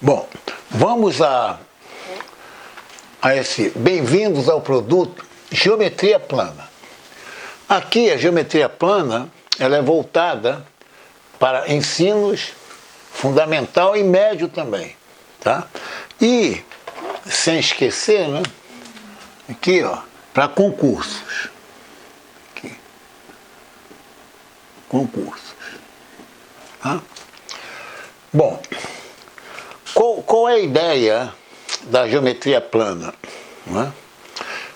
Bom, vamos a esse. Bem-vindos ao produto Geometria Plana. Aqui a geometria plana, ela é voltada para ensinos fundamental e médio também, tá? E sem esquecer, né? Aqui, ó, para concursos. Aqui. Concursos. Tá? Bom, qual é a ideia da geometria plana? Né?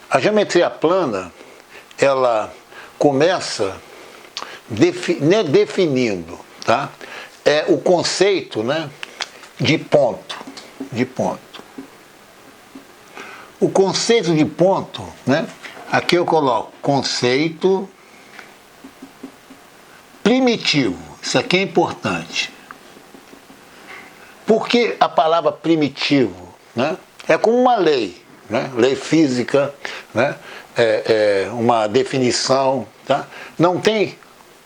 A geometria plana, ela começa definindo, tá? O conceito, né, de ponto. O conceito de ponto, né? Aqui eu coloco conceito primitivo. Isso aqui é importante. Porque a palavra primitivo, né, é como uma lei, né, lei física, né, uma definição, tá? Não tem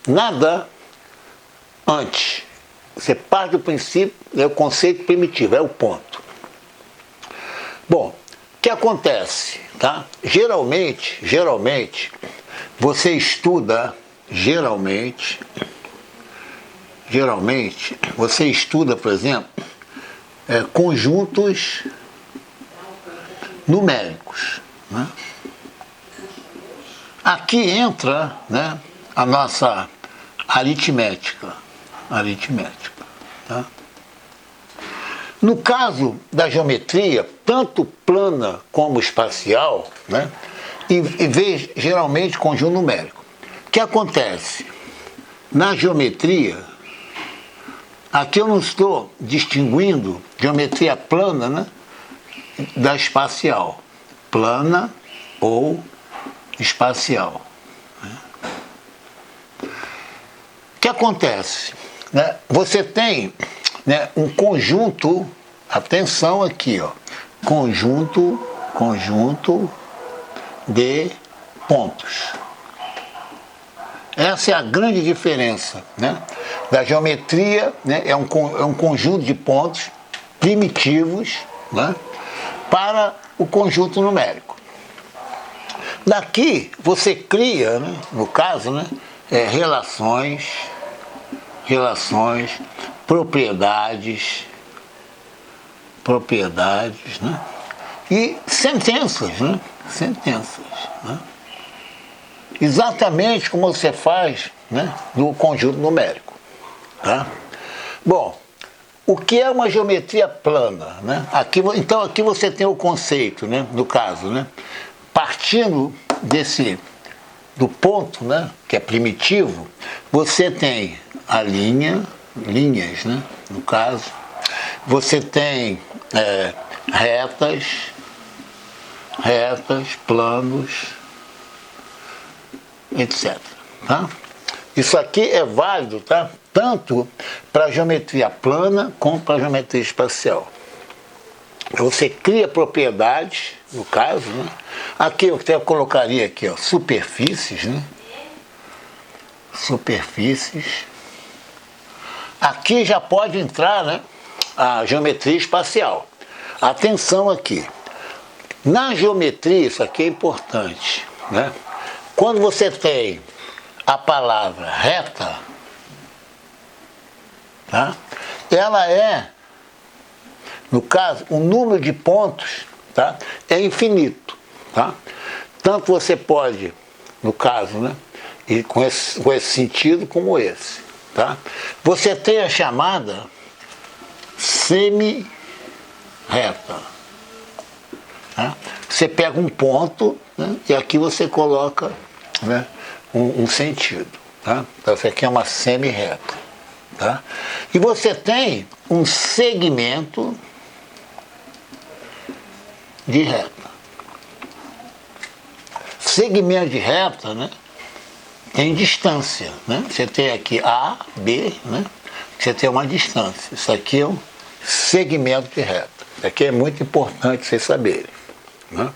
nada antes. Você parte do princípio, é o conceito primitivo, é o ponto. Bom, o que acontece? Tá? Geralmente, você estuda, você estuda, por exemplo, conjuntos numéricos. Né? Aqui entra, né, a nossa aritmética. Tá? No caso da geometria, tanto plana como espacial, né, e vê geralmente conjunto numérico. O que acontece? Na geometria, aqui eu não estou distinguindo geometria plana, né, da espacial. Plana ou espacial. Né? O que acontece? Né? Você tem, né, um conjunto, atenção aqui, ó, conjunto de pontos. Essa é a grande diferença, né, da geometria, né, é um conjunto de pontos primitivos, né, para o conjunto numérico. Daqui você cria, né, no caso, né, relações, propriedades, né, e sentenças, né, né, exatamente como você faz, né, no conjunto numérico. Tá? Bom, o que é uma geometria plana? Né? Então aqui você tem o conceito, né, no caso, né, partindo do ponto, né, que é primitivo, você tem a linhas, né, no caso, você tem retas, planos, etc. Tá? Isso aqui é válido, tá? Tanto para a geometria plana como para a geometria espacial. Você cria propriedades, no caso, né? Aqui eu até colocaria aqui, ó, superfícies, né? Superfícies. Aqui já pode entrar, né, a geometria espacial. Atenção aqui. Na geometria, isso aqui é importante, né? Quando você tem a palavra reta, tá? Ela é, no caso, o número de pontos, tá, é infinito. Tá? Tanto você pode, no caso, né, ir com esse sentido como esse. Tá? Você tem a chamada semi-reta. Tá? Você pega um ponto, né, e aqui você coloca, né, um sentido. Tá? Então, isso aqui é uma semi-reta. Tá? E você tem um segmento de reta. Segmento de reta, né, tem distância. Né? Você tem aqui A, B, né? Você tem uma distância. Isso aqui é um segmento de reta. Isso aqui é muito importante vocês saberem. Né?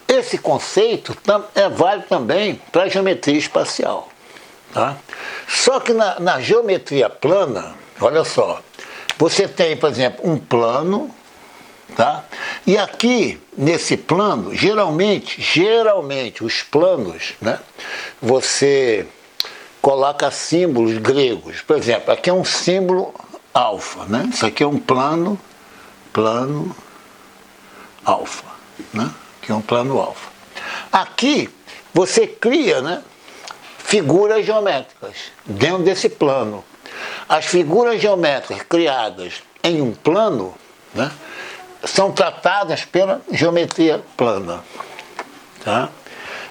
Esse conceito é válido também para a geometria espacial. Tá? Só que na geometria plana, olha só, você tem, por exemplo, um plano, tá? E aqui, nesse plano, geralmente, os planos, né? Você coloca símbolos gregos. Por exemplo, aqui é um símbolo alfa, né? Isso aqui é um plano alfa, né? Aqui é um plano alfa. Aqui, você cria, né, figuras geométricas dentro desse plano. As figuras geométricas criadas em um plano, né, são tratadas pela geometria plana. Tá?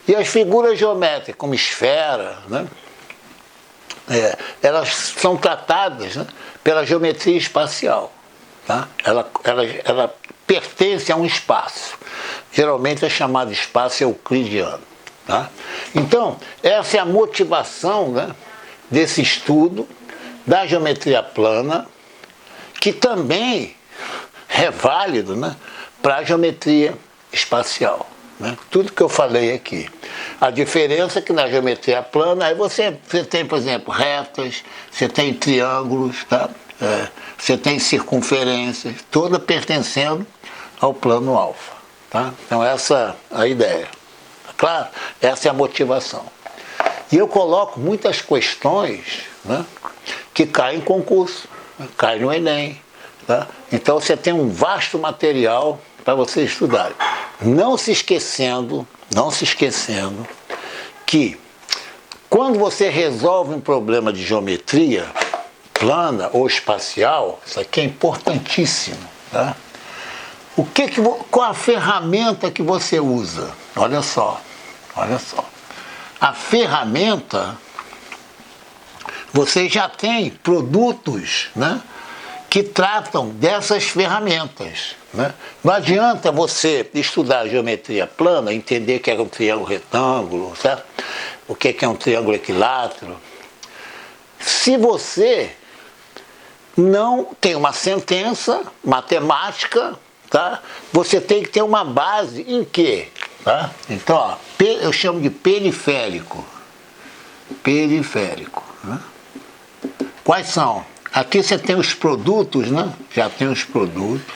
E as figuras geométricas, como esfera, né, elas são tratadas, né, pela geometria espacial. Tá? Ela pertence a um espaço. Geralmente é chamado espaço euclidiano. Tá? Então, essa é a motivação, né, desse estudo da geometria plana, que também é válido, né, para a geometria espacial. Né? Tudo que eu falei aqui. A diferença é que na geometria plana, aí você tem, por exemplo, retas, você tem triângulos, tá? Você tem circunferências, toda pertencendo ao plano alfa. Tá? Então essa é a ideia. Claro, essa é a motivação. E eu coloco muitas questões, né, que caem em concurso, né, caem no Enem. Tá? Então você tem um vasto material para você estudar. Não se esquecendo que quando você resolve um problema de geometria plana ou espacial, isso aqui é importantíssimo. Tá? Qual a ferramenta que você usa? Olha só. A ferramenta, você já tem produtos, né, que tratam dessas ferramentas. Né? Não adianta você estudar geometria plana, entender o que é um triângulo retângulo, certo? O que é um triângulo equilátero, se você não tem uma sentença matemática, tá? Você tem que ter uma base em quê? Tá? Então, ó, eu chamo de periférico. Né? Quais são? Aqui você tem os produtos, né? Já tem os produtos,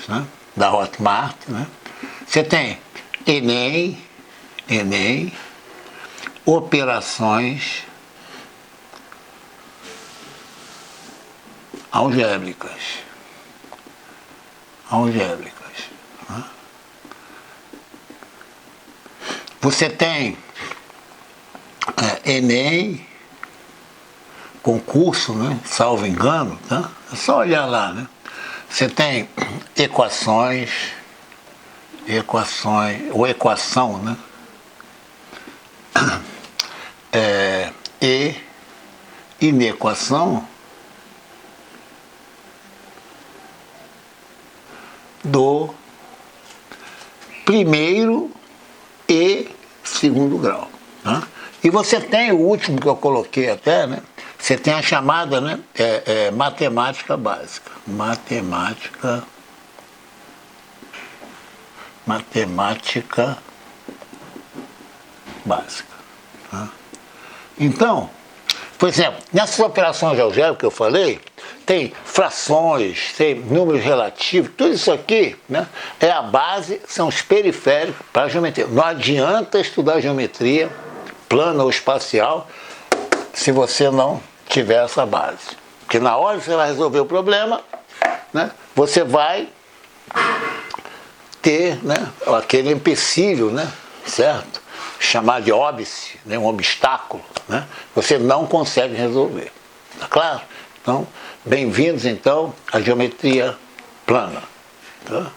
né, da Hotmart, né? Você tem Enem, operações algébricas. Né? Você tem Enem, concurso, né? Salvo engano, tá? É só olhar lá, né? Você tem equações, ou equação, né? E inequação do primeiro e segundo grau. Né? E você tem o último que eu coloquei até, né? Você tem a chamada, né, matemática básica. Matemática básica. Tá? Então, por exemplo, nessas operações algébricas que eu falei, tem frações, tem números relativos, tudo isso aqui, né, é a base, são os periféricos para a geometria. Não adianta estudar geometria plana ou espacial se você não tiver essa base. Porque na hora que você vai resolver o problema, né, você vai ter, né, aquele empecilho, né, certo? Chamado de óbice, né, um obstáculo, né? Você não consegue resolver. Tá claro? Então, bem-vindos então à geometria plana. Tá?